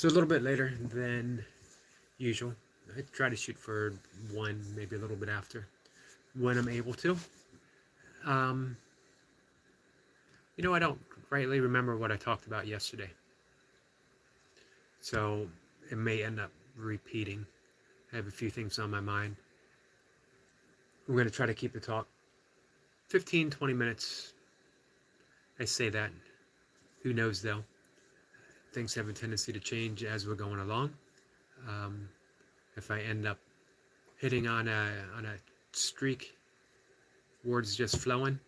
So a little bit later than usual. I try to shoot for 1, maybe a little bit after when I'm able to. Um, I don't rightly remember what I talked about yesterday, so it may end up repeating. I have a few things on my mind. We're going to try to keep the talk 15, 20 minutes. I say that. Who knows, though? Things have a tendency to change as we're going along. Um, if I end up hitting on a streak, words just flowing,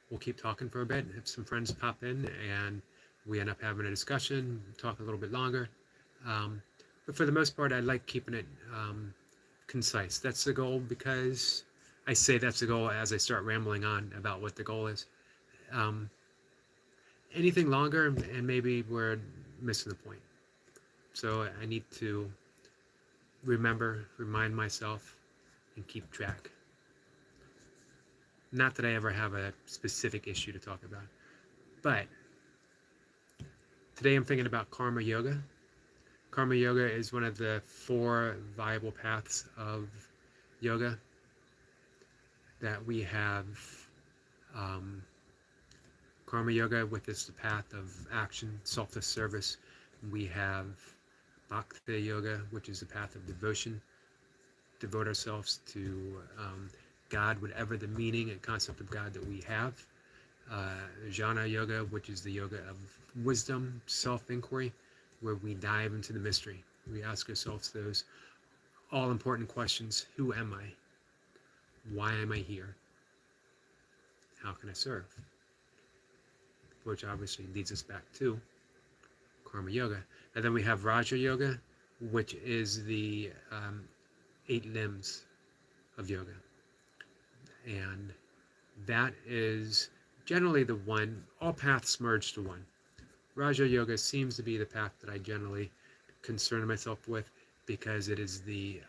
we'll keep talking for a bit. If some friends pop in and we end up having a discussion, talk a little bit longer. But for the most part, I like keeping it concise. That's the goal, because I say that's the goal as I start rambling on about what the goal is. Anything longer, and maybe we're missing the point. So I need to remind myself, and keep track. Not that I ever have a specific issue to talk about, but today I'm thinking about karma yoga. Karma yoga is one of the 4 viable paths of yoga that we have. Karma yoga, which is the path of action, selfless service. We have Bhakti yoga, which is the path of devotion. Devote ourselves to God, whatever the meaning and concept of God that we have. Jnana yoga, which is the yoga of wisdom, self-inquiry, where we dive into the mystery. We ask ourselves those all-important questions. Who am I? Why am I here? How can I serve? Which obviously leads us back to karma yoga. And then we have Raja yoga, which is the 8 limbs of yoga. And that is generally the one, all paths merge to one. Raja yoga seems to be the path that I generally concern myself with, because it is the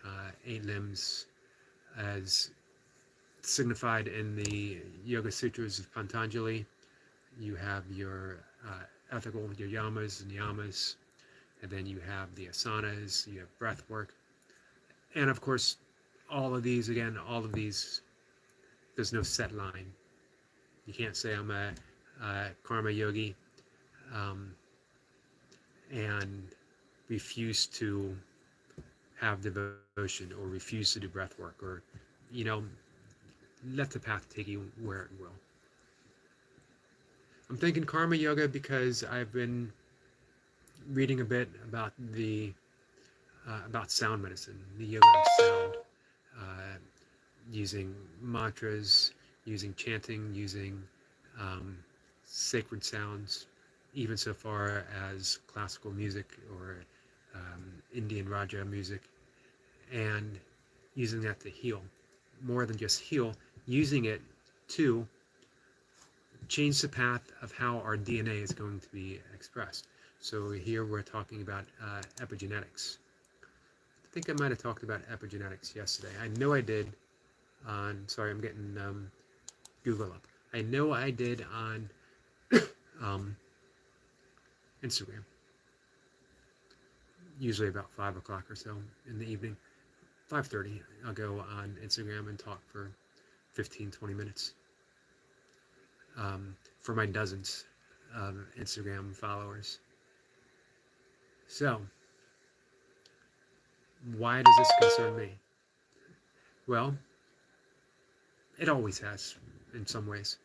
8 limbs as signified in the Yoga Sutras of Patanjali. You have your ethical, your yamas and yamas, and then you have the asanas, you have breath work. And of course, all of these, there's no set line. You can't say I'm a karma yogi and refuse to have devotion, or refuse to do breath work, or, let the path take you where it will. I'm thinking karma yoga because I've been reading a bit about about sound medicine, the yoga of sound, using mantras, using chanting, using sacred sounds, even so far as classical music or Indian Raja music, and using that to heal. More than just heal, using it to change the path of how our DNA is going to be expressed. So here we're talking about epigenetics. I think I might have talked about epigenetics yesterday. I know I did on, sorry, I'm getting Google up. I know I did on Instagram, usually about 5 o'clock or so in the evening. 5:30, I'll go on Instagram and talk for 15, 20 minutes for my dozens of Instagram followers. So, why does this concern me? Well, it always has in some ways.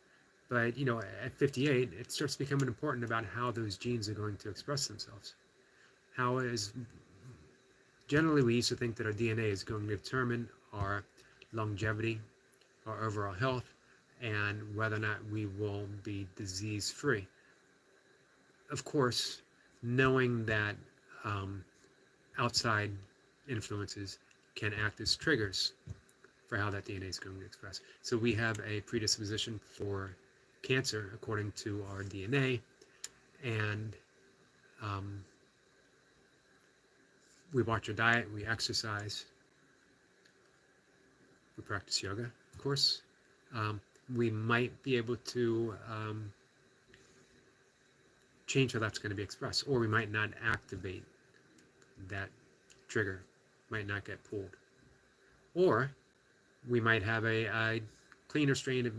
But, at 58, it starts becoming important about how those genes are going to express themselves. How is, generally we used to think that our DNA is going to determine our longevity, our overall health, and whether or not we will be disease-free. Of course, knowing that outside influences can act as triggers for how that DNA is going to express. So we have a predisposition for cancer according to our DNA, and we watch our diet, we exercise, we practice yoga, of course. We might be able to change how that's going to be expressed, or we might not activate that trigger might not get pulled. Or we might have a cleaner strain of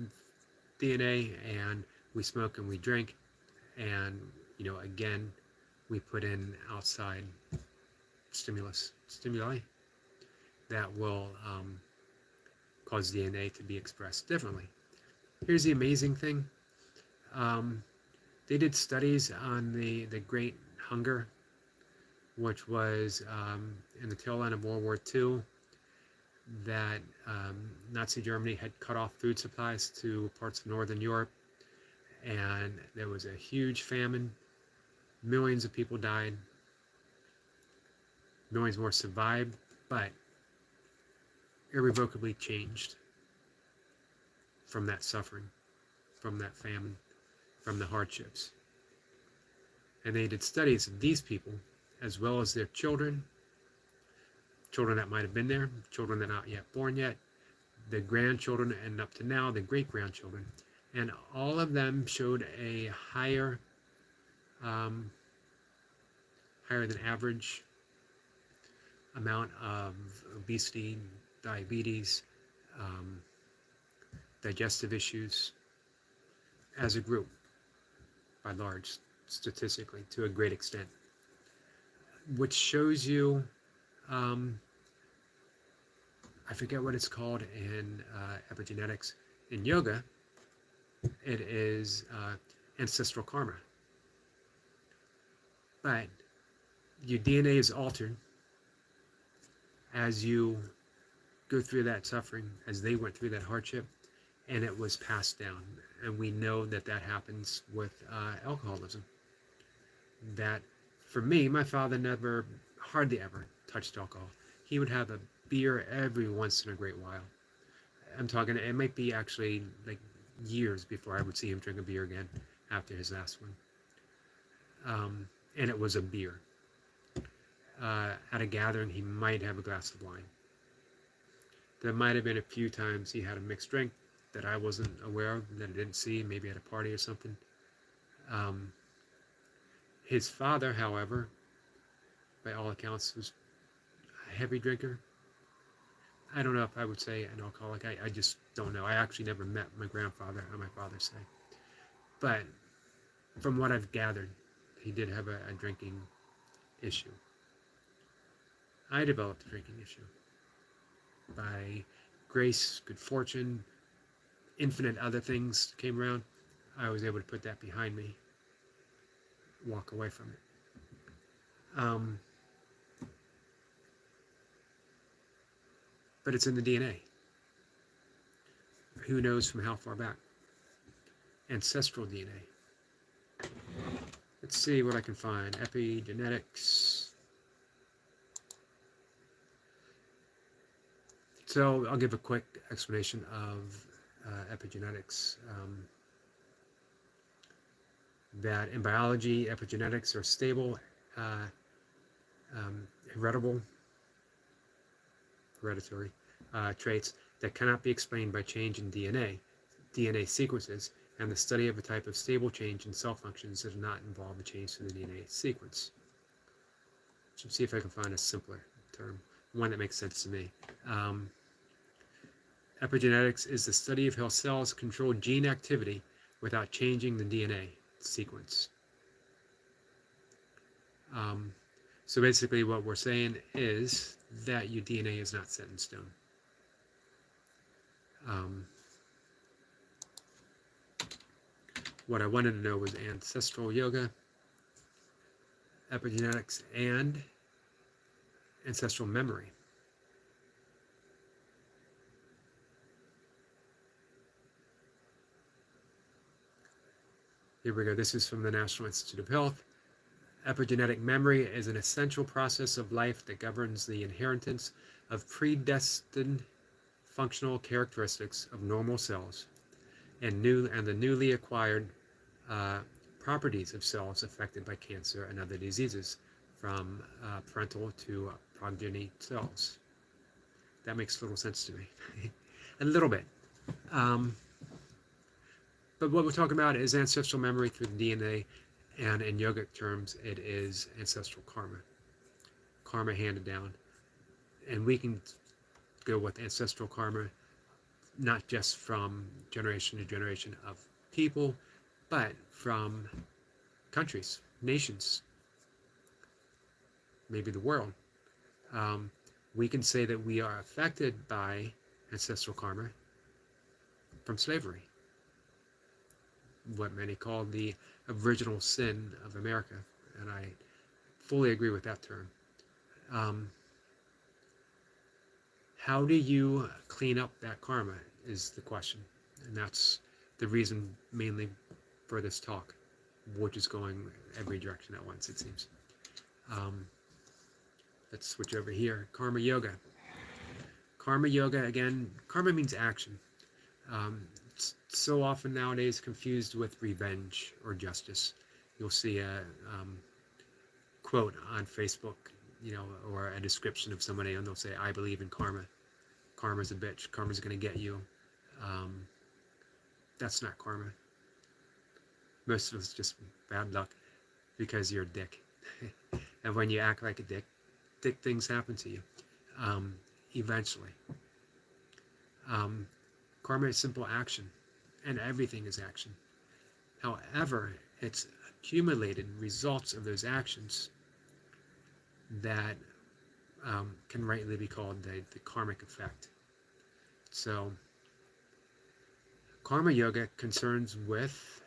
DNA, and we smoke and we drink, and again we put in outside stimuli that will cause DNA to be expressed differently. Here's the amazing thing. They did studies on the Great Hunger, which was in the tail end of World War II, that Nazi Germany had cut off food supplies to parts of Northern Europe, and there was a huge famine. Millions of people died. Millions more survived, but irrevocably changed from that suffering, from that famine, from the hardships. And they did studies of these people, as well as their children that might have been there, children that are not yet born yet, the grandchildren, and up to now, the great-grandchildren. And all of them showed a higher than average amount of obesity, diabetes, digestive issues as a group, by large, statistically, to a great extent. Which shows you, I forget what it's called in epigenetics. In yoga, it is ancestral karma. But your DNA is altered as you go through that suffering, as they went through that hardship, and it was passed down. And we know that happens with alcoholism. That, for me, my father never, hardly ever touched alcohol. He would have a beer every once in a great while. I'm talking, it might be actually like years before I would see him drink a beer again after his last one. And it was a beer. At a gathering, he might have a glass of wine. There might have been a few times he had a mixed drink that I wasn't aware of, that I didn't see, maybe at a party or something. His father, however, by all accounts, was a heavy drinker. I don't know if I would say an alcoholic. I just don't know. I actually never met my grandfather on my father's side. But from what I've gathered, he did have a drinking issue. I developed a drinking issue. By grace, good fortune, infinite other things came around, I was able to put that behind me, walk away from it. But it's in the DNA. Who knows from how far back? Ancestral DNA. Let's see what I can find. Epigenetics. So I'll give a quick explanation of epigenetics. That in biology, epigenetics are stable, hereditary traits that cannot be explained by change in DNA sequences, and the study of a type of stable change in cell functions does not involve a change to the DNA sequence. Let's see if I can find a simpler term, one that makes sense to me. Epigenetics is the study of how cells control gene activity without changing the DNA sequence. So basically what we're saying is that your DNA is not set in stone. What I wanted to know was ancestral yoga, epigenetics, and ancestral memory. Here we go. This is from the National Institute of Health. Epigenetic memory is an essential process of life that governs the inheritance of predestined functional characteristics of normal cells and the newly acquired properties of cells affected by cancer and other diseases, from parental to progeny cells. That makes little sense to me. A little bit. But what we're talking about is ancestral memory through the DNA, and in yogic terms, it is ancestral karma. karma handed down. And we can go with ancestral karma, not just from generation to generation of people, but from countries, nations, maybe the world. We can say that we are affected by ancestral karma from slavery, what many call the original sin of America, and I fully agree with that term. How do you clean up that karma is the question, and that's the reason mainly for this talk, which is going every direction at once, it seems. Let's switch over here. Karma yoga. Karma yoga, again, karma means action. It's so often nowadays confused with revenge or justice. You'll see a quote on Facebook, or a description of somebody, and they'll say, "I believe in karma. Karma's a bitch. Karma's going to get you." That's not karma. Most of it's just bad luck because you're a dick. And when you act like a dick things happen to you eventually. Karma is simple action, and everything is action. However, it's accumulated results of those actions that can rightly be called the karmic effect. So, karma yoga concerns with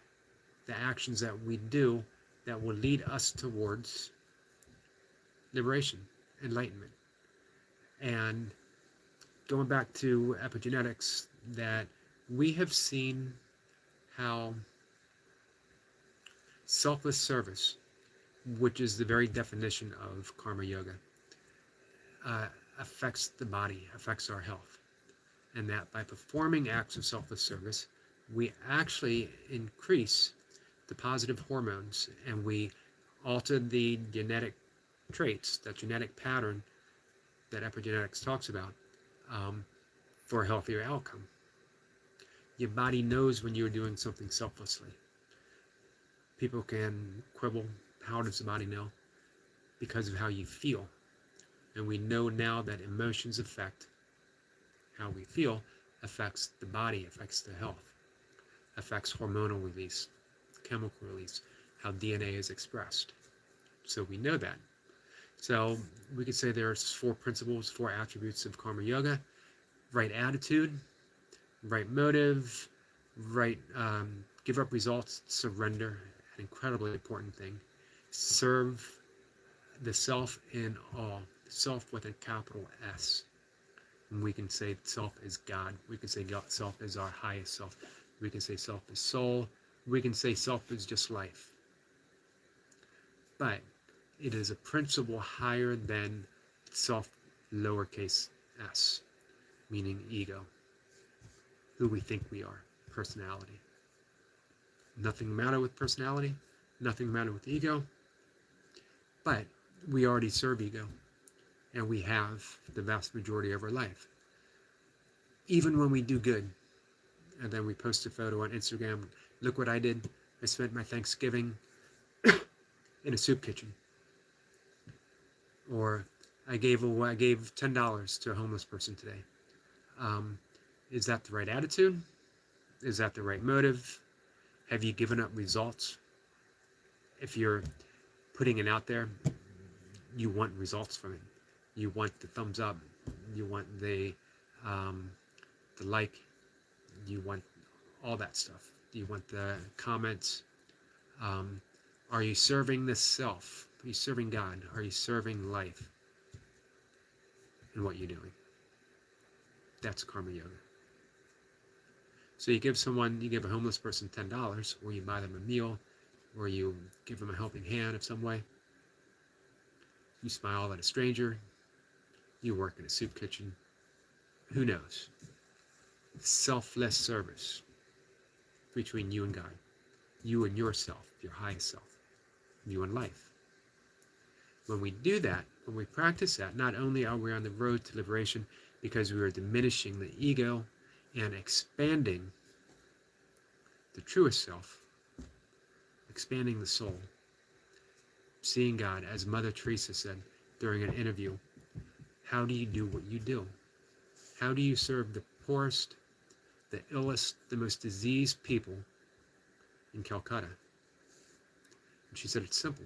the actions that we do that will lead us towards liberation, enlightenment. And going back to epigenetics, that we have seen how selfless service, which is the very definition of karma yoga, affects the body, affects our health. And that by performing acts of selfless service, we actually increase the positive hormones, and we alter the genetic traits, that genetic pattern that epigenetics talks about, for a healthier outcome. Your body knows when you're doing something selflessly. People can quibble, how does the body know? Because of how you feel. And we know now that emotions affect how we feel, affects the body, affects the health, affects hormonal release, chemical release, how DNA is expressed. So we know that. So we could say there's 4 principles, 4 attributes of karma yoga: right attitude, right motive, right give up results, surrender, an incredibly important thing. Serve the self in all, self with a capital S. And we can say self is God. We can say self is our highest self. We can say self is soul. We can say self is just life. But it is a principle higher than self, lowercase s, meaning ego, who we think we are, personality. Nothing matter with personality, nothing matter with ego, but we already serve ego, and we have the vast majority of our life. Even when we do good, and then we post a photo on Instagram, look what I did, I spent my Thanksgiving in a soup kitchen. Or I gave $10 to a homeless person today. Is that the right attitude? Is that the right motive? Have you given up results? If you're putting it out there, you want results from it. You want the thumbs up. You want the like. You want all that stuff. You want the comments. Are you serving the self? Are you serving God? Are you serving life in what you're doing? That's karma yoga. So you give a homeless person $10, or you buy them a meal, or you give them a helping hand of some way. You smile at a stranger. You work in a soup kitchen. Who knows? Selfless service between you and God. You and yourself, your highest self. You and life. When we do that, when we practice that, not only are we on the road to liberation because we are diminishing the ego and expanding the truest self, expanding the soul, seeing God, as Mother Teresa said, during an interview, how do you do what you do? How do you serve the poorest, the illest, the most diseased people in Calcutta? And she said, it's simple.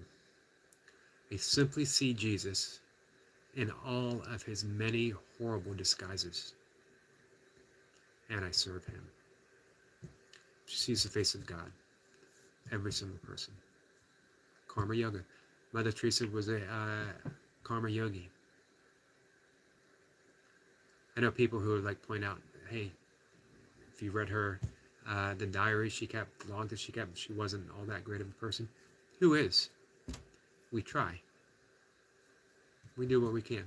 I simply see Jesus in all of his many horrible disguises, and I serve him. She sees the face of God, every single person. Karma Yoga. Mother Teresa was a karma yogi. I know people who would like point out, hey, if you read her, the diary she kept, the log that she kept, she wasn't all that great of a person. Who is? We try. We do what we can.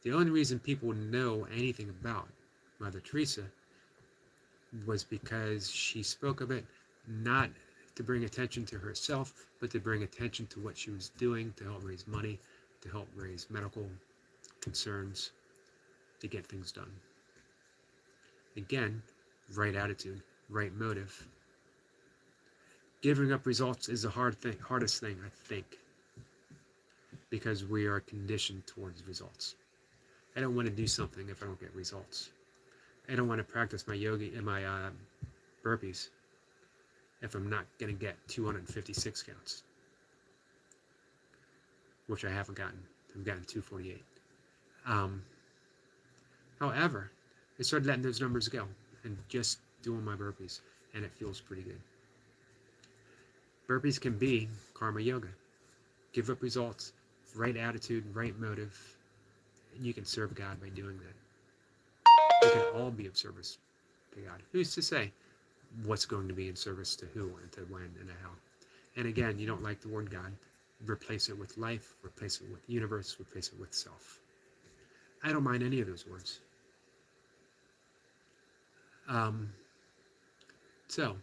The only reason people know anything about Mother Teresa was because she spoke of it not to bring attention to herself, but to bring attention to what she was doing to help raise money, to help raise medical concerns, to get things done. Again, right attitude, right motive. Giving up results is the hardest thing, I think, because we are conditioned towards results. I don't want to do something if I don't get results. I don't want to practice my yoga and my burpees if I'm not going to get 256 counts, which I haven't gotten. I've gotten 248. However, I started letting those numbers go and just doing my burpees, and it feels pretty good. Burpees can be karma yoga. Give up results, right attitude, right motive, and you can serve God by doing that. We can all be of service to God. Who's to say what's going to be in service to who and to when and to how? And again, you don't like the word God, replace it with life, replace it with universe, replace it with self. I don't mind any of those words. So,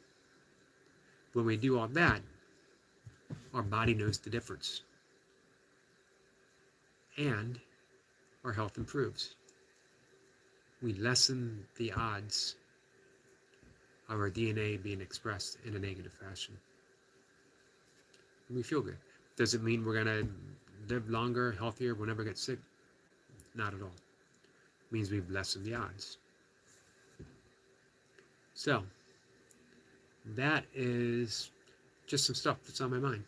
when we do all that, our body knows the difference. And our health improves. We lessen the odds of our DNA being expressed in a negative fashion. And we feel good. Does it mean we're going to live longer, healthier, we'll never get sick? Not at all. It means we've lessened the odds. So, that is just some stuff that's on my mind.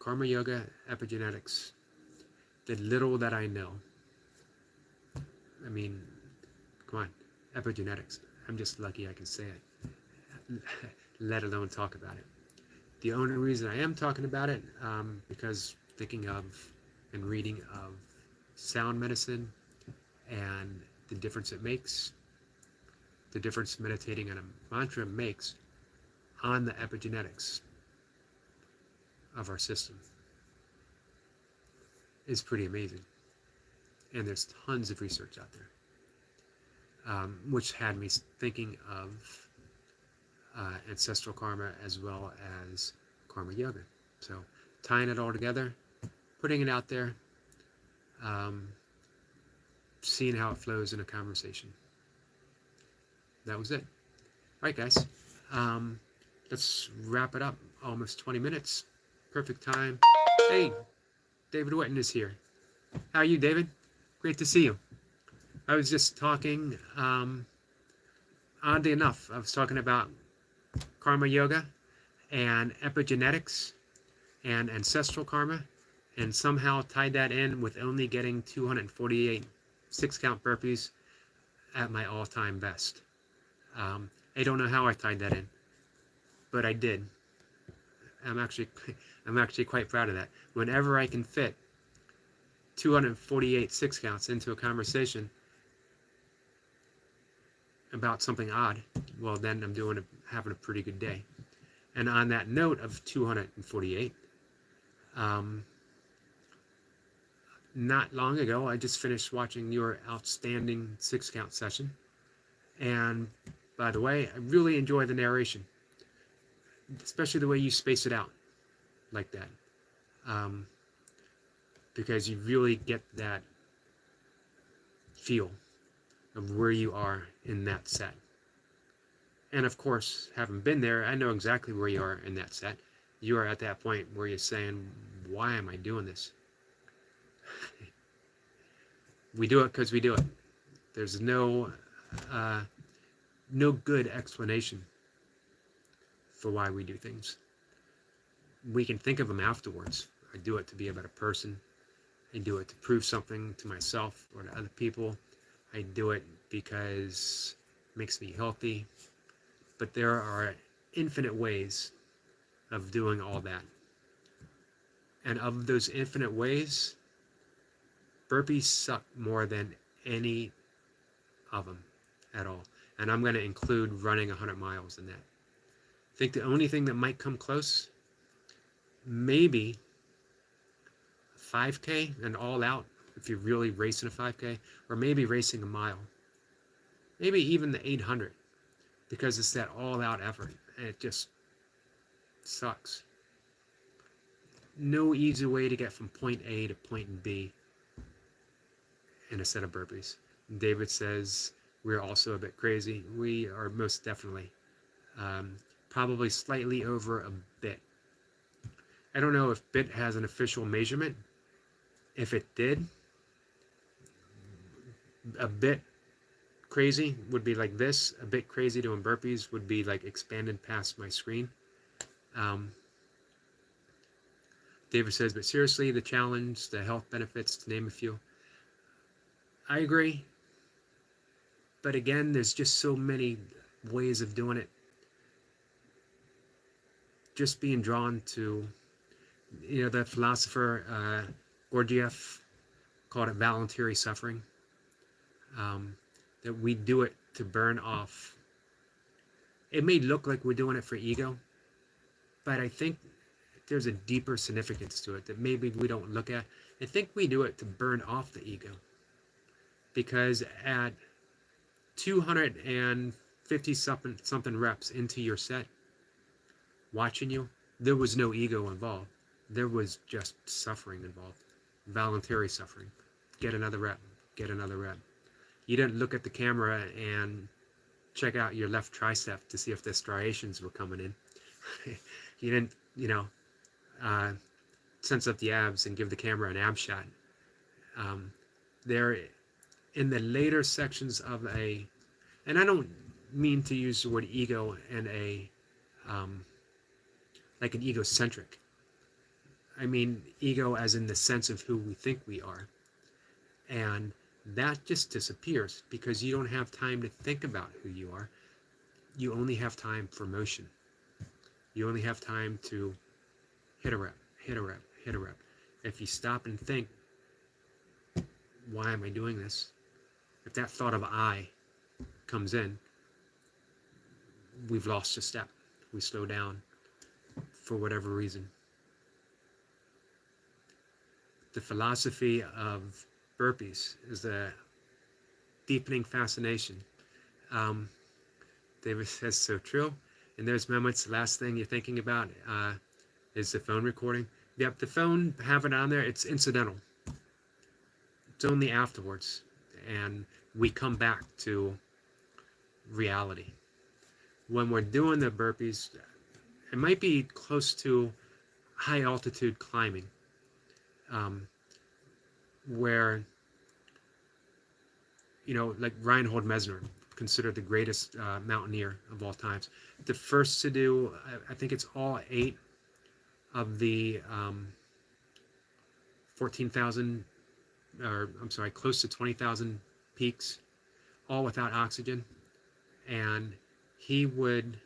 Karma Yoga, Epigenetics, the little that I know. I mean, come on, Epigenetics. I'm just lucky I can say it, let alone talk about it. The only reason I am talking about it, because thinking of and reading of sound medicine and the difference it makes, the difference meditating on a mantra makes on the epigenetics of our system is pretty amazing. And there's tons of research out there, which had me thinking of ancestral karma as well as karma yoga. So tying it all together, putting it out there, seeing how it flows in a conversation. That was it. All right, guys. Let's wrap it up. Almost 20 minutes. Perfect time. Hey, David Whitten is here. How are you, David? Great to see you. I was just talking, oddly enough, I was talking about karma yoga and epigenetics and ancestral karma, and somehow tied that in with only getting 248 6-count burpees at my all-time best. I don't know how I tied that in, but I did. I'm actually quite proud of that. Whenever I can fit 248 6-counts into a conversation about something odd, well, then I'm having a pretty good day. And on that note of 248, not long ago, I just finished watching your outstanding 6-count session. And by the way, I really enjoy the narration, especially the way you space it out like that. Because you really get that feel of where you are in that set. And of course, having been there, I know exactly where you are in that set. You are at that point where you're saying, why am I doing this? We do it because we do it. There's no good explanation for why we do things. We can think of them afterwards. I do it to be a better person. I do it to prove something to myself or to other people. I do it because it makes me healthy. But there are infinite ways of doing all that. And of those infinite ways, burpees suck more than any of them at all. And I'm going to include running 100 miles in that. I think the only thing that might come close, maybe 5K and all out, if you're really racing a 5K, or maybe racing a mile. Maybe even the 800, because it's that all out effort and it just sucks. No easy way to get from point A to point B in a set of burpees. David says we're also a bit crazy. We are most definitely. Probably slightly over a bit. I don't know if bit has an official measurement. If it did, a bit crazy would be like this. A bit crazy doing burpees would be like expanded past my screen. David says, but seriously, the challenge, the health benefits, to name a few. I agree. But again, there's just so many ways of doing it. Just being drawn to, the philosopher Gurdjieff called it voluntary suffering. That we do it to burn off. It may look like we're doing it for ego, but I think there's a deeper significance to it that maybe we don't look at. I think we do it to burn off the ego. Because at 250 something reps into your set, watching you, there was no ego involved. There was just suffering involved. Voluntary suffering. Get another rep. Get another rep. You didn't look at the camera and check out your left tricep to see if the striations were coming in. You didn't, sense up the abs and give the camera an ab shot. There, in the later sections of and I don't mean to use the word ego in like an egocentric. I mean ego as in the sense of who we think we are. And that just disappears because you don't have time to think about who you are. You only have time for motion. You only have time to hit a rep, hit a rep, hit a rep. If you stop and think, why am I doing this? If that thought of I comes in, we've lost a step. We slow down for whatever reason. The philosophy of burpees is a deepening fascination. David says, so true. In those moments, the last thing you're thinking about is the phone recording. Yep, the phone, have it on there, it's incidental. It's only afterwards. And we come back to reality. When we're doing the burpees, it might be close to high altitude climbing, where, like Reinhold Messner, considered the greatest mountaineer of all times. The first to do, I think it's all 8 of the 14,000, close to 20,000 peaks, all without oxygen. And he would,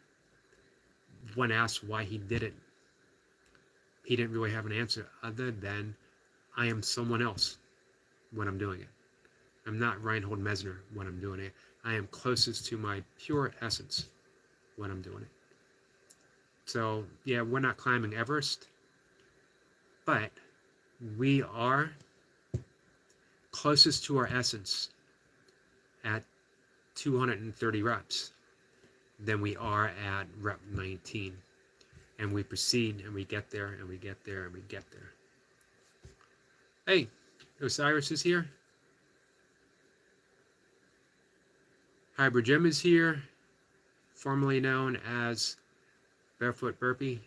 when asked why he did it, he didn't really have an answer other than, I am someone else when I'm doing it. I'm not Reinhold Messner when I'm doing it. I am closest to my pure essence when I'm doing it. So, yeah, we're not climbing Everest, but we are closest to our essence at 230 reps than we are at rep 19. And we proceed and we get there and we get there and we get there. Hey, Osiris is here. Hybrid Jim is here, formerly known as Barefoot Burpee.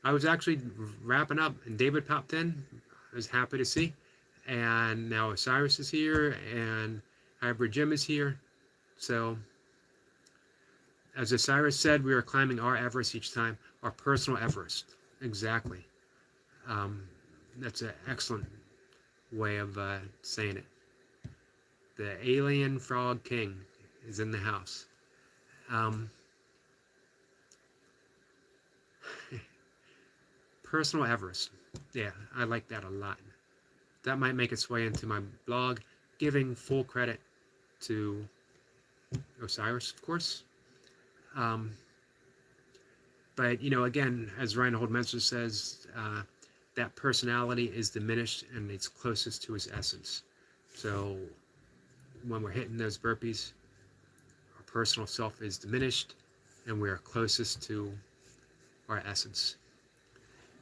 I was actually wrapping up, and David popped in. I was happy to see. And now Osiris is here, and Hybrid Jim is here. So, as Osiris said, we are climbing our Everest each time, our personal Everest. Exactly. Um, that's an excellent way of saying it. The alien frog king is in the house. Personal Everest. Yeah, I like that a lot. That might make its way into my blog, giving full credit to Osiris, of course. But, again, as Reinhold Menzer says, that personality is diminished and it's closest to his essence. So when we're hitting those burpees, our personal self is diminished and we are closest to our essence.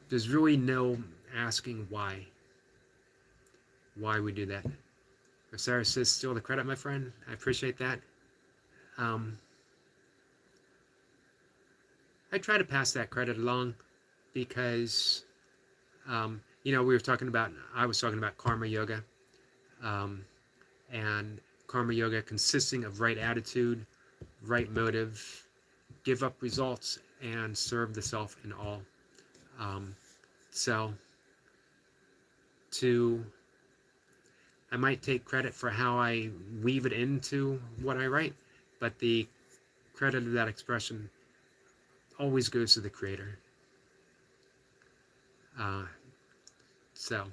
There's really no asking why we do that. Osiris says, still the credit, my friend. I appreciate that. I try to pass that credit along because, I was talking about karma yoga, and karma yoga consisting of right attitude, right motive, give up results, and serve the self in all. So, I might take credit for how I weave it into what I write, but the credit of that expression always goes to the creator. So,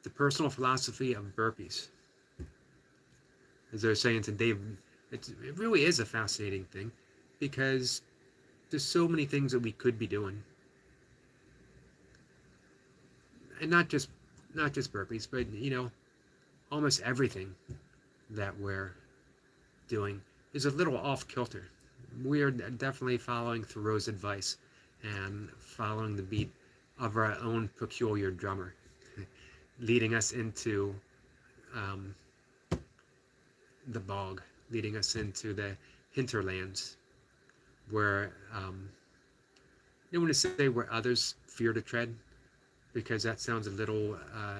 the personal philosophy of burpees. As I was saying to Dave, it really is a fascinating thing because there's so many things that we could be doing. And not just burpees, but almost everything that we're doing is a little off kilter. We are definitely following Thoreau's advice and following the beat of our own peculiar drummer, leading us into the bog, leading us into the hinterlands, where I don't want to say where others fear to tread, because that sounds a little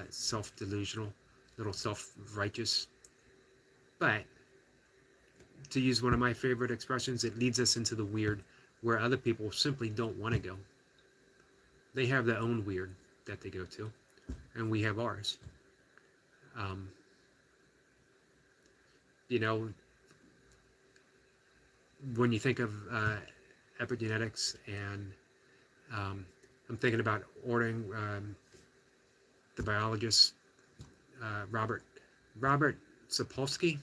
self-delusional, a little self-righteous. But to use one of my favorite expressions, it leads us into the weird, where other people simply don't want to go. They have their own weird that they go to, and we have ours. When you think of epigenetics, and I'm thinking about ordering the biologist Robert Sapolsky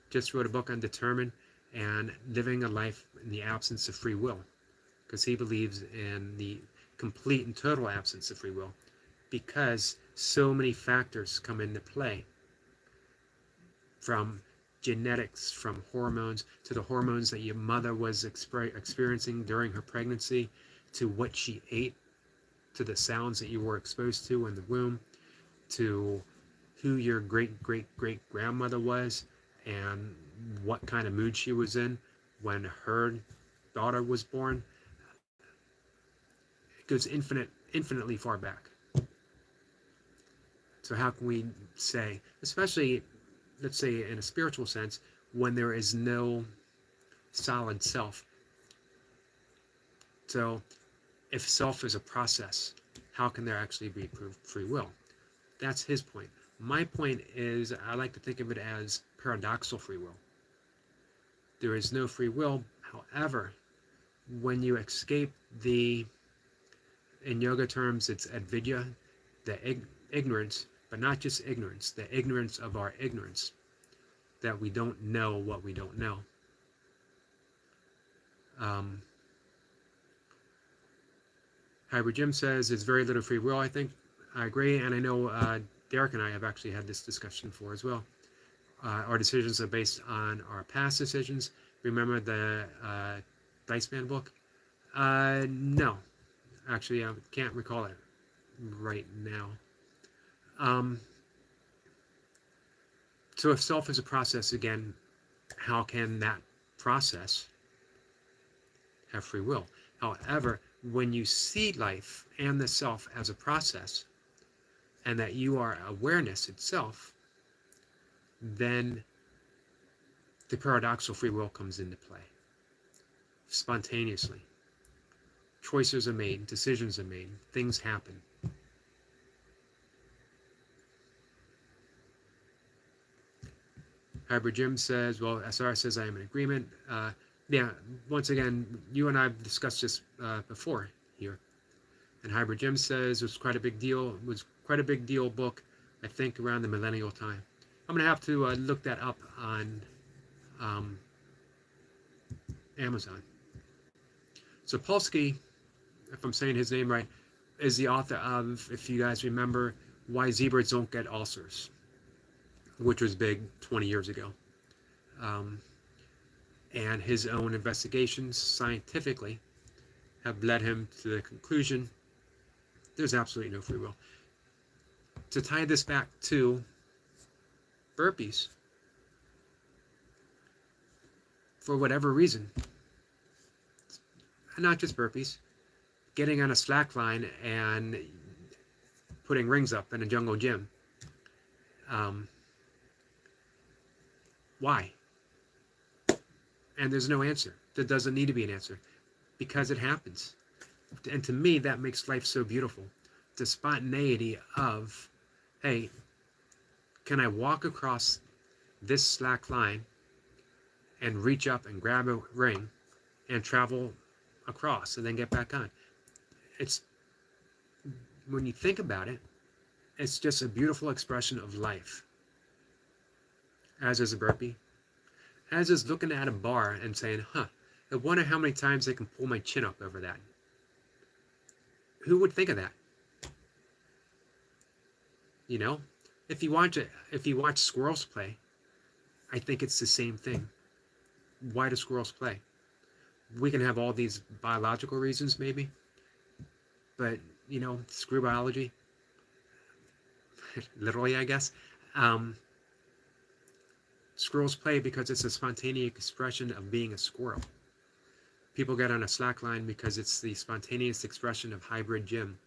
just wrote a book on determined and living a life in the absence of free will, because he believes in the complete and total absence of free will, because so many factors come into play, from genetics, from hormones, to the hormones that your mother was experiencing during her pregnancy, to what she ate, to the sounds that you were exposed to in the womb, to who your great-great-great-grandmother was and what kind of mood she was in when her daughter was born. It goes infinitely far back. So how can we say, especially, let's say in a spiritual sense, when there is no solid self? So if self is a process, how can there actually be free will? That's his point. My point is, I like to think of it as paradoxical free will. There is no free will. However, when you escape in yoga terms, it's avidya, the ignorance, but not just ignorance, the ignorance of our ignorance, that we don't know what we don't know. Hybrid Jim says it's very little free will. I think I agree, and I know Derek and I have actually had this discussion before as well. Our decisions are based on our past decisions. Remember the Dice Man book? No. Actually, I can't recall it right now. So if self is a process, again, how can have free will. However, when you see life and the self as a process, and that you are awareness itself, then the paradoxical free will comes into play. Spontaneously. Choices are made, decisions are made, things happen. Hybrid Jim says, well, SR says I am in agreement. Yeah, once again, you and I have discussed this before here. And Hybrid Jim says it was quite a big deal. It was quite a big deal book, I think, around the millennial time. I'm going to have to look that up on Amazon. So Polsky, if I'm saying his name right, is the author of, if you guys remember, Why Zebras Don't Get Ulcers, which was big 20 years ago. And his own investigations scientifically have led him to the conclusion there's absolutely no free will. To tie this back to burpees, for whatever reason, not just burpees, getting on a slack line and putting rings up in a jungle gym. Why? And there's no answer. There doesn't need to be an answer because it happens. And to me, that makes life so beautiful. The spontaneity of, hey, can I walk across this slack line and reach up and grab a ring and travel across and then get back on? It's, when you think about it, it's just a beautiful expression of life. As is a burpee. As is looking at a bar and saying, I wonder how many times I can pull my chin up over that. Who would think of that? You know, if you watch squirrels play, I think it's the same thing. Why do squirrels play? We can have all these biological reasons, maybe, but you know, screw biology. Literally, I guess. Squirrels play because it's a spontaneous expression of being a squirrel. People get on a slack line because it's the spontaneous expression of hybrid Jim.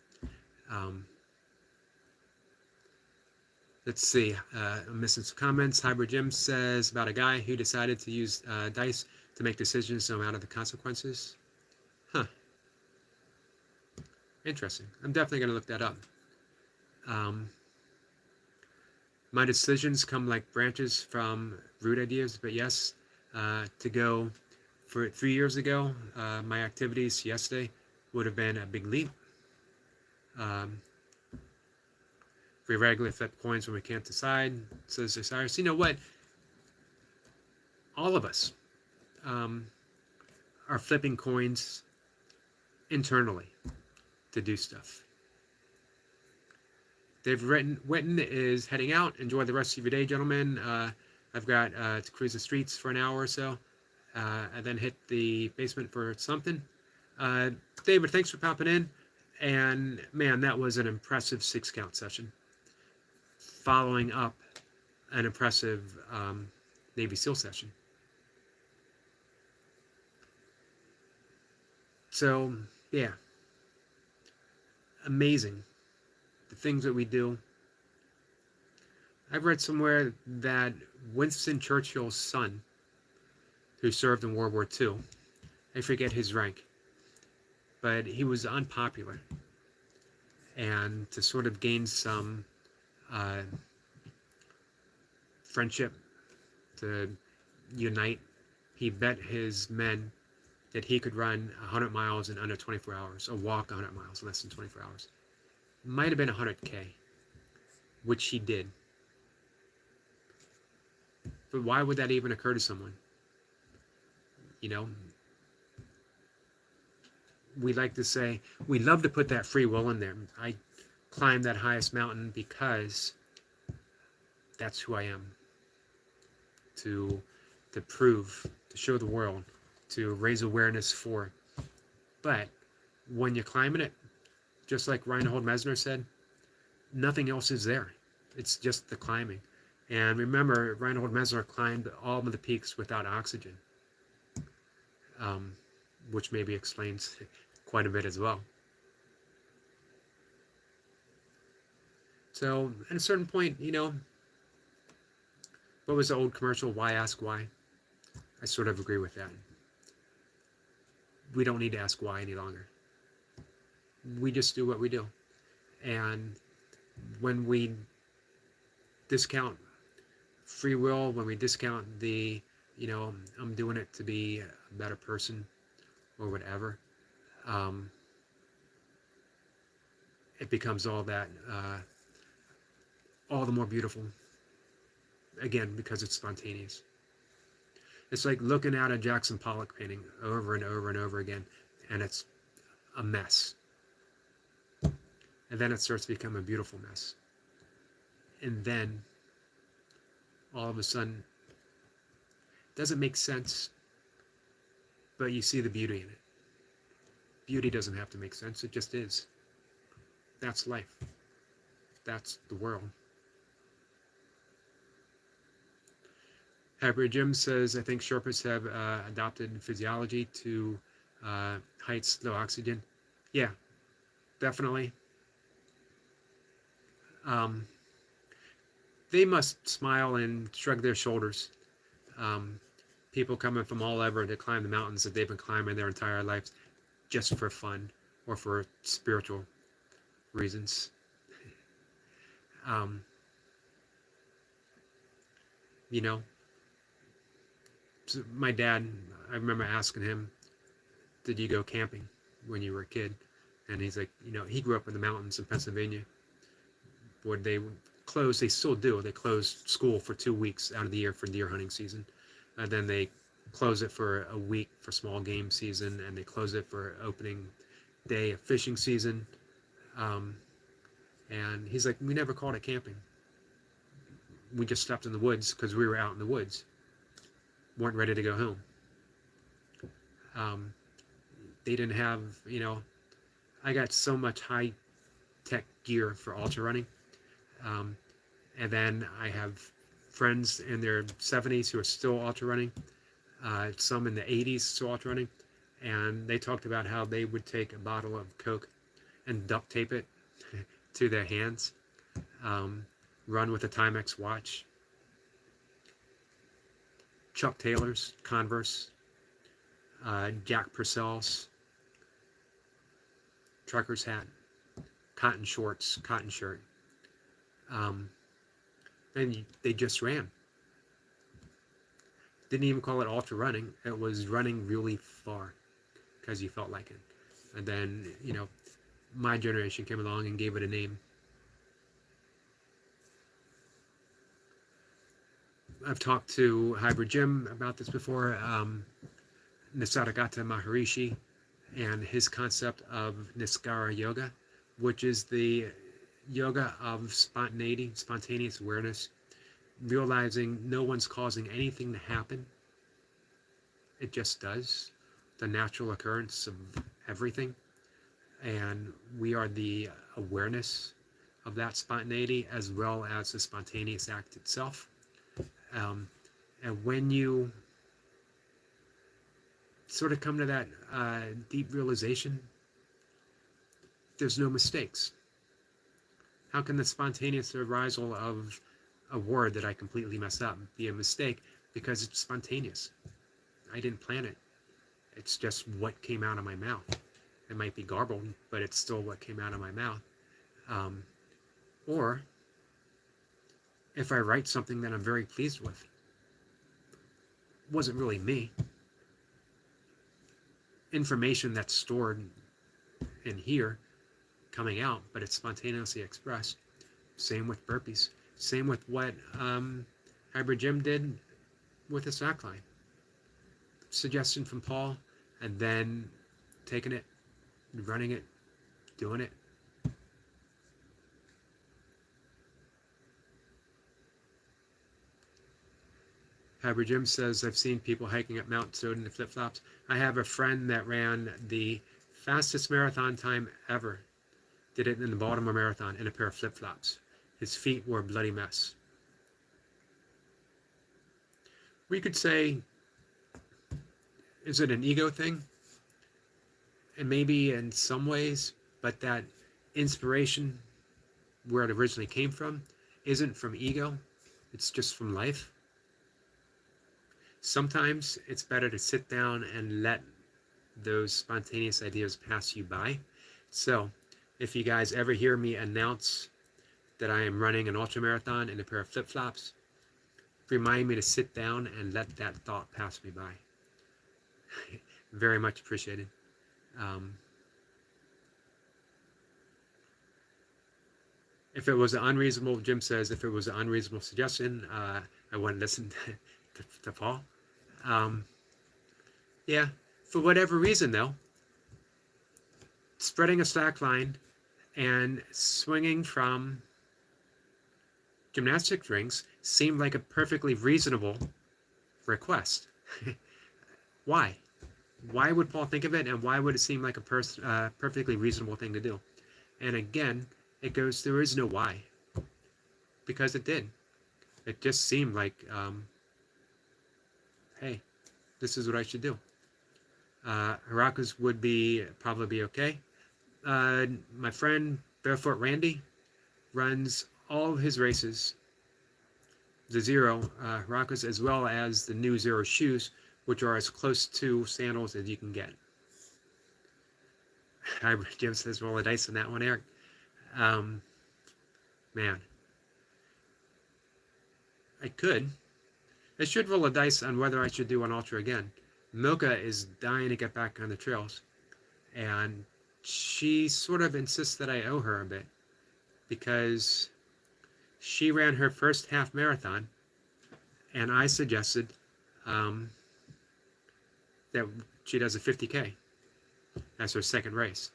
Let's see, I'm missing some comments. Hybrid Jim says about a guy who decided to use dice to make decisions no matter the consequences. Interesting. I'm definitely going to look that up. My decisions come like branches from root ideas, but yes, to go for 3 years ago, my activities yesterday would have been a big leap. We regularly flip coins when we can't decide, says Osiris. You know what? All of us are flipping coins internally to do stuff. Dave Witten is heading out. Enjoy the rest of your day, gentlemen. I've got to cruise the streets for an hour or so, and then hit the basement for something. David, thanks for popping in. And man, that was an impressive 6-count session, following up an impressive Navy SEAL session. So, yeah, amazing. The things that we do. I've read somewhere that Winston Churchill's son, who served in World War II, I forget his rank, but he was unpopular. And to sort of gain some friendship, to unite, he bet his men that he could run 100 miles in under 24 hours, or walk 100 miles in less than 24 hours. Might have been 100K, which he did. But why would that even occur to someone? You know, we like to say, we love to put that free will in there. I climbed that highest mountain because that's who I am. To prove, to show the world, to raise awareness for. But when you're climbing it, just like Reinhold Messner said, nothing else is there. It's just the climbing. And remember, Reinhold Messner climbed all of the peaks without oxygen. which maybe explains quite a bit as well. So at a certain point, what was the old commercial? Why ask why? I sort of agree with that. We don't need to ask why any longer. We just do what we do. And when we discount free will, when we discount the, I'm doing it to be a better person or whatever, it becomes all that, all the more beautiful. Again, because it's spontaneous. It's like looking at a Jackson Pollock painting over and over and over again, and it's a mess. And then it starts to become a beautiful mess. And then, all of a sudden, it doesn't make sense, but you see the beauty in it. Beauty doesn't have to make sense, it just is. That's life. That's the world. Hybrid Jim says, I think Sherpas have adopted physiology to heights, low oxygen. Yeah, definitely. They must smile and shrug their shoulders. People coming from all over to climb the mountains that they've been climbing their entire lives just for fun or for spiritual reasons. So my dad, I remember asking him, did you go camping when you were a kid? And he's like, he grew up in the mountains in Pennsylvania. Where they closed, they still do, they close school for 2 weeks out of the year for deer hunting season. And then they close it for a week for small game season, and they close it for opening day of fishing season. And he's like, we never called it camping. We just slept in the woods because we were out in the woods. Weren't ready to go home. They didn't have, I got so much high-tech gear for ultra running. And then I have friends in their 70s who are still ultra running. Some in the 80s still ultra running. And they talked about how they would take a bottle of Coke and duct tape it to their hands. Run with a Timex watch. Chuck Taylors, Converse, Jack Purcell's, trucker's hat, cotton shorts, cotton shirt. And they just ran. Didn't even call it ultra running. It was running really far because you felt like it. And then, my generation came along and gave it a name. I've talked to Hybrid Jim about this before, Nisargadatta Maharishi, and his concept of Niskara Yoga, which is the yoga of spontaneity, spontaneous awareness, realizing no one's causing anything to happen. It just does. The natural occurrence of everything. And we are the awareness of that spontaneity as well as the spontaneous act itself. And when you sort of come to that deep realization, there's no mistakes. How can the spontaneous arisal of a word that I completely messed up be a mistake? Because it's spontaneous. I didn't plan it. It's just what came out of my mouth. It might be garbled, but it's still what came out of my mouth. Or if I write something that I'm very pleased with, it wasn't really me. Information that's stored in here coming out, but it's spontaneously expressed. Same with burpees. Same with what Hybrid Jim did with the slackline. Suggestion from Paul, and then taking it, running it, doing it. Hybrid Jim says, I've seen people hiking up Mount Snowdon in flip-flops. I have a friend that ran the fastest marathon time ever. Did it in the Baltimore Marathon in a pair of flip-flops. His feet were a bloody mess. We could say, is it an ego thing? and maybe in some ways, but that inspiration, where it originally came from, isn't from ego, it's just from life. Sometimes it's better to sit down and let those spontaneous ideas pass you by. So if you guys ever hear me announce that I am running an ultra marathon in a pair of flip-flops, remind me to sit down and let that thought pass me by. Very much appreciated. If it was an unreasonable, Jim says, if it was an unreasonable suggestion, I wouldn't listen to Paul. Yeah, for whatever reason though, spreading a slack line and swinging from gymnastic rings seemed like a perfectly reasonable request. Why? Why would Paul think of it, and why would it seem like a perfectly reasonable thing to do? And again, it goes, there is no why, because it did. It just seemed like, hey, this is what I should do. Harakas would probably be okay. My friend Barefoot Randy runs all of his races, the Zero Harakas, as well as the new Zero shoes, which are as close to sandals as you can get. Jim says roll a dice on that one, Eric. Man, I could. I should roll a dice on whether I should do an ultra again. Milka is dying to get back on the trails, and she sort of insists that I owe her a bit, because she ran her first half marathon, and I suggested that she does a 50K as her second race.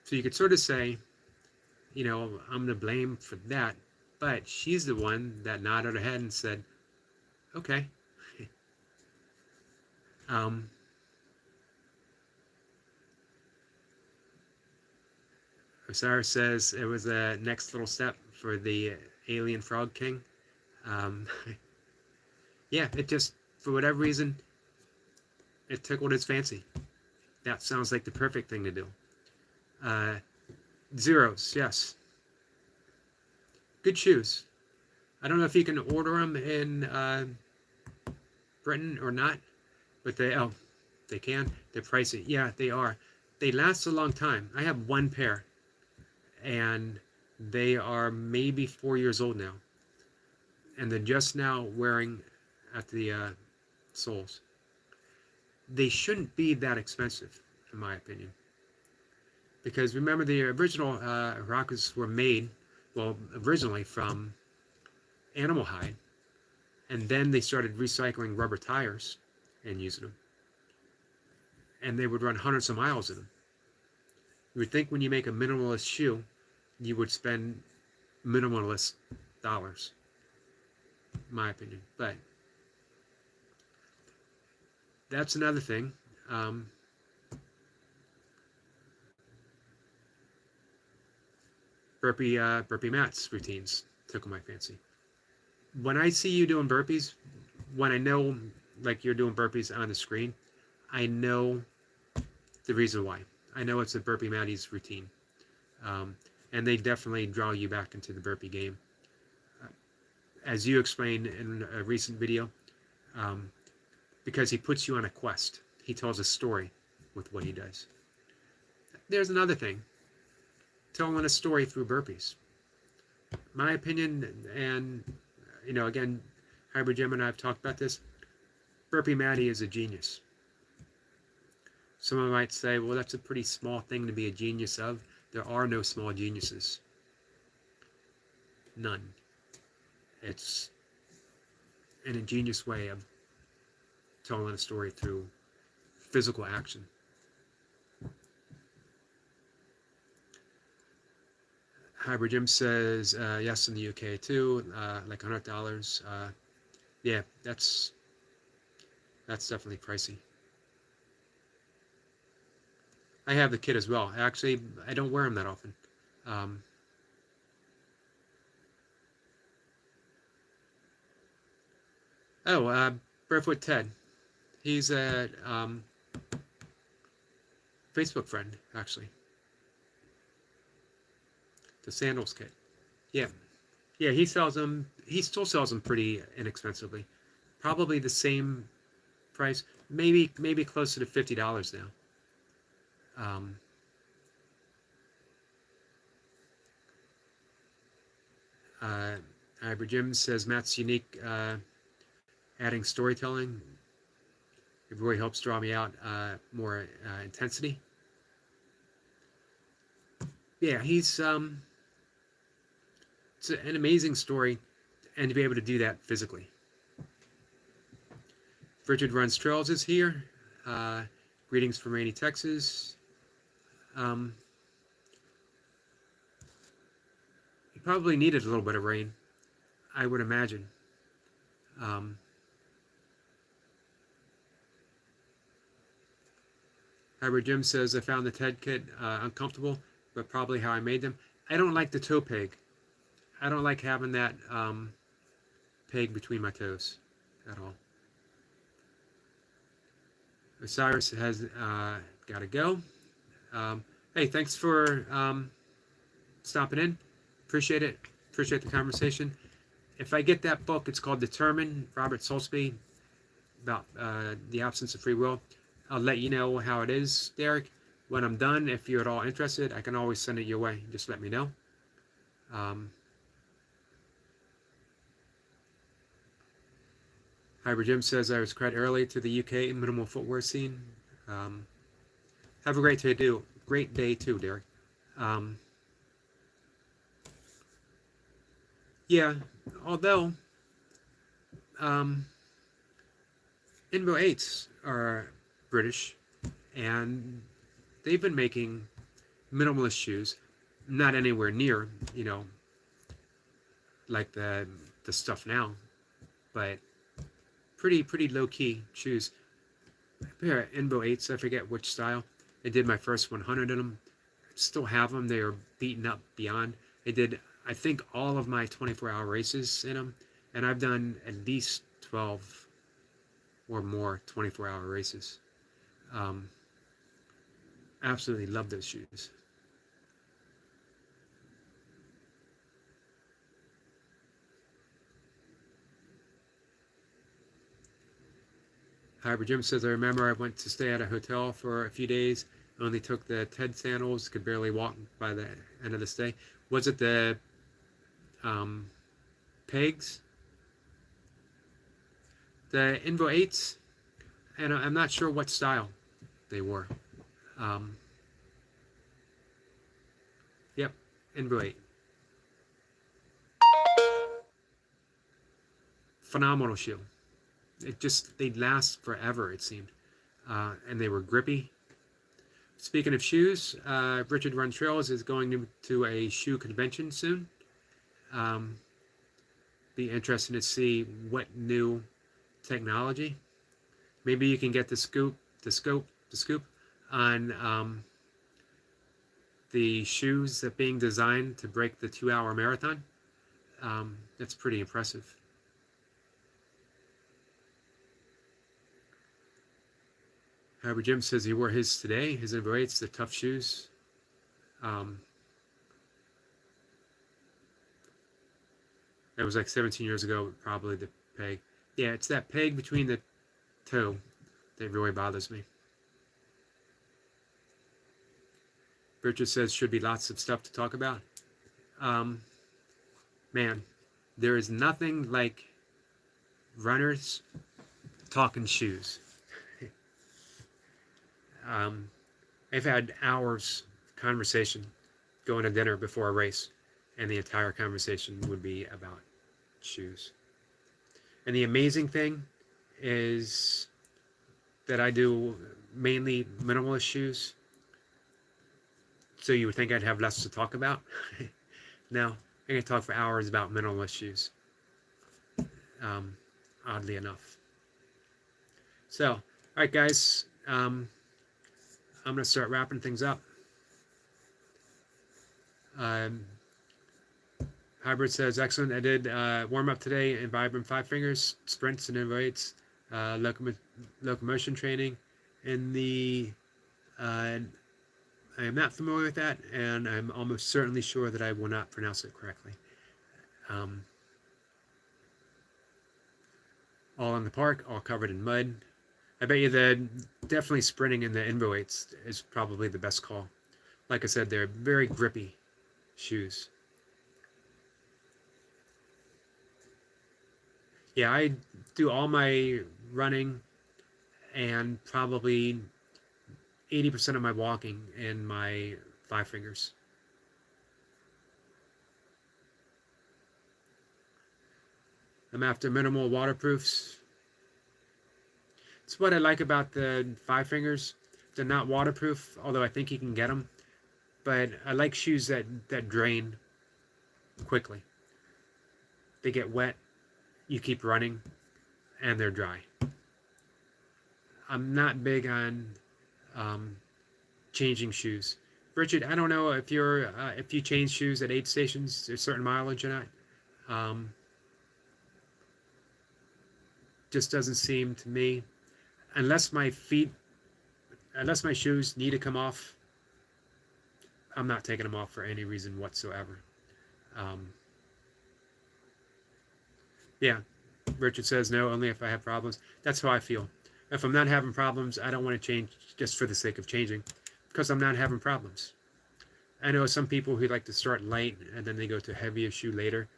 So you could sort of say, you know, I'm to blame for that, but she's the one that nodded her head and said, okay. Osiris says it was a next little step for the alien frog king. Yeah, it just, for whatever reason, it tickled his fancy. That sounds like the perfect thing to do. Zeros, yes. Good shoes. I don't know if you can order them in Britain or not, but they can. They're pricey. Yeah, they are. They last a long time. I have one pair, and they are maybe 4 years old now, and they're just now wearing at the soles. They shouldn't be that expensive, in my opinion, because remember the original Harakas were made, well, originally from animal hide, and then they started recycling rubber tires and using them, and they would run hundreds of miles in them. You would think when you make a minimalist shoe, you would spend minimalist dollars, in my opinion. But that's another thing. Burpee mats routines took my fancy. When I see you doing burpees, when I know like you're doing burpees on the screen, I know the reason why. I know it's a Burpee Matties routine. And they definitely draw you back into the burpee game. As you explained in a recent video, because he puts you on a quest. He tells a story with what he does. There's another thing. Telling a story through burpees. My opinion, and you know, again, Hybrid Jim and I have talked about this, Burpee Matty is a genius. Someone might say, well, that's a pretty small thing to be a genius of. There are no small geniuses. None. It's an ingenious way of telling a story through physical action. Hybrid Jim says, yes, in the UK too, like $100. Yeah, that's definitely pricey. I have the kit as well. Actually, I don't wear them that often. Barefoot Ted. He's at Facebook friend, actually. The sandals kit. Yeah. Yeah, he sells them. He still sells them pretty inexpensively. Probably the same price. Maybe closer to $50 now. Um, Hybrid Jim says Matt's unique adding storytelling. It really helps draw me out more intensity. Yeah, he's it's an amazing story, and to be able to do that physically. Richard Runs Trails is here. Greetings from rainy Texas. He probably needed a little bit of rain, I would imagine. Hybrid Jim says, I found the TED kit uncomfortable, but probably how I made them. I don't like the toe peg. I don't like having that peg between my toes at all. Osiris has got to go. Hey, thanks for stopping in. Appreciate it. Appreciate the conversation. If I get that book, it's called Determine, Robert Solsby, about the absence of free will. I'll let you know how it is, Derek. When I'm done, if you're at all interested, I can always send it your way. Just let me know. Hybrid Jim says I was quite early to the UK minimal footwear scene. Have a great day too. Great day too, Derek. Yeah, although Invo 8s are British, and they've been making minimalist shoes, not anywhere near, like the stuff now, but pretty low key shoes. A pair of Invo 8s, I forget which style. I did my first 100 in them. Still have them. They are beaten up beyond. I did, I think, all of my 24-hour races in them, and I've done at least 12 or more 24-hour races. Absolutely love those shoes. Hybrid Jim says, I remember I went to stay at a hotel for a few days, only took the TED sandals, could barely walk by the end of the stay. Was it the pegs? The Invo 8s? And I'm not sure what style they were. Yep, Invo 8. Phenomenal shoe. They'd last forever, it seemed. And they were grippy. Speaking of shoes, Richard Run Trails is going to a shoe convention soon. Be interesting to see what new technology. Maybe you can get the scoop on the shoes that are being designed to break the 2-hour marathon. That's pretty impressive. Hybrid Jim says he wore his today, his Invo 8s, the tough shoes. That was like 17 years ago, probably the peg. Yeah, it's that peg between the toe that really bothers me. Richard says should be lots of stuff to talk about. Man, there is nothing like runners talking shoes. I've had hours conversation going to dinner before a race, and the entire conversation would be about shoes. And the amazing thing is that I do mainly minimalist shoes, so you would think I'd have less to talk about. No, I'm going to talk for hours about minimalist shoes, oddly enough. So, all right, guys, I'm going to start wrapping things up. Hybrid says, excellent. I did warm up today in Vibram 5 fingers, sprints and invites, locomotion training in the I am not familiar with that, and I'm almost certainly sure that I will not pronounce it correctly. All in the park, all covered in mud. I bet you that definitely sprinting in the Invo 8s is probably the best call. Like I said, they're very grippy shoes. Yeah, I do all my running and probably 80% of my walking in my 5 fingers. I'm after minimal waterproofs. It's what I like about the 5 fingers. They're not waterproof, although I think you can get them. But I like shoes that drain quickly. They get wet, you keep running, and they're dry. I'm not big on changing shoes. Richard, I don't know if you change shoes at aid stations, a certain mileage or not. Just doesn't seem to me, unless my shoes need to come off, I'm not taking them off for any reason whatsoever. Yeah, Richard says no, only if I have problems. That's how I feel. If I'm not having problems, I don't want to change just for the sake of changing, because I'm not having problems. I know some people who like to start light and then they go to a heavier shoe later,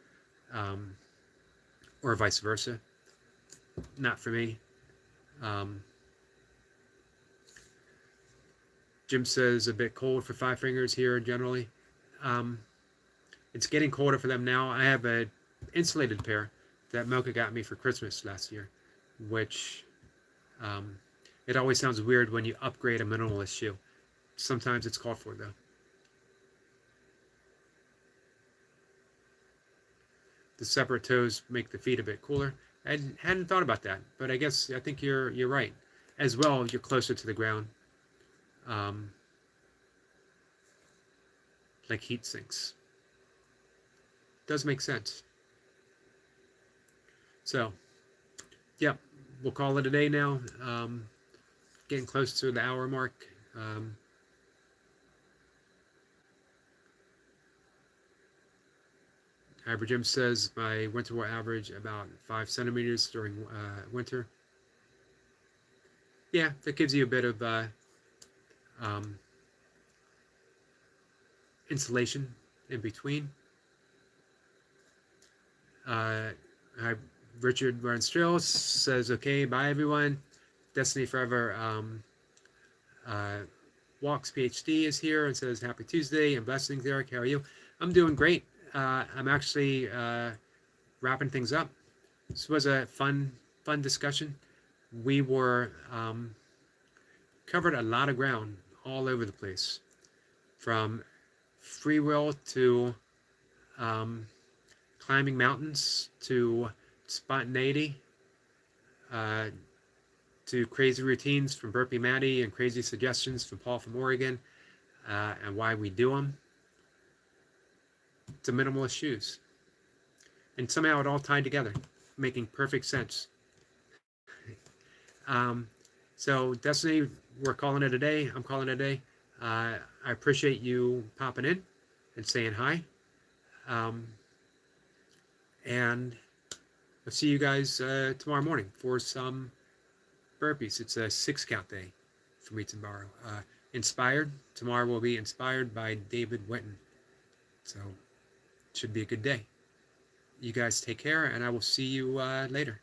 or vice versa. Not for me. Jim says a bit cold for 5 fingers here generally. It's getting colder for them now. I have an insulated pair that Mocha got me for Christmas last year, which it always sounds weird when you upgrade a minimalist shoe. Sometimes it's called for, though. The separate toes make the feet a bit cooler. I hadn't thought about that, but I think you're right. As well, you're closer to the ground, like heat sinks. Does make sense. So, yep, we'll call it a day now. Getting close to the hour mark. Hyper Jim says my winter will average about 5 centimeters during winter. Yeah, that gives you a bit of insulation in between. Richard Warrenstrell says, okay, bye everyone. Destiny Forever Walks PhD is here and says, happy Tuesday and blessings, Eric. How are you? I'm doing great. I'm actually wrapping things up. This was a fun discussion. We were covered a lot of ground all over the place, from free will to climbing mountains to spontaneity to crazy routines from Burpee Maddie and crazy suggestions from Paul from Oregon and why we do them, to minimalist shoes. And somehow it all tied together, making perfect sense. So Destiny, we're calling it a day. I'm calling it a day. I appreciate you popping in and saying hi. And I'll see you guys tomorrow morning for some burpees. It's a 6-count day for Meets and Borrow. Inspired. Tomorrow will be inspired by David Witten. So it should be a good day. You guys take care, and I will see you later.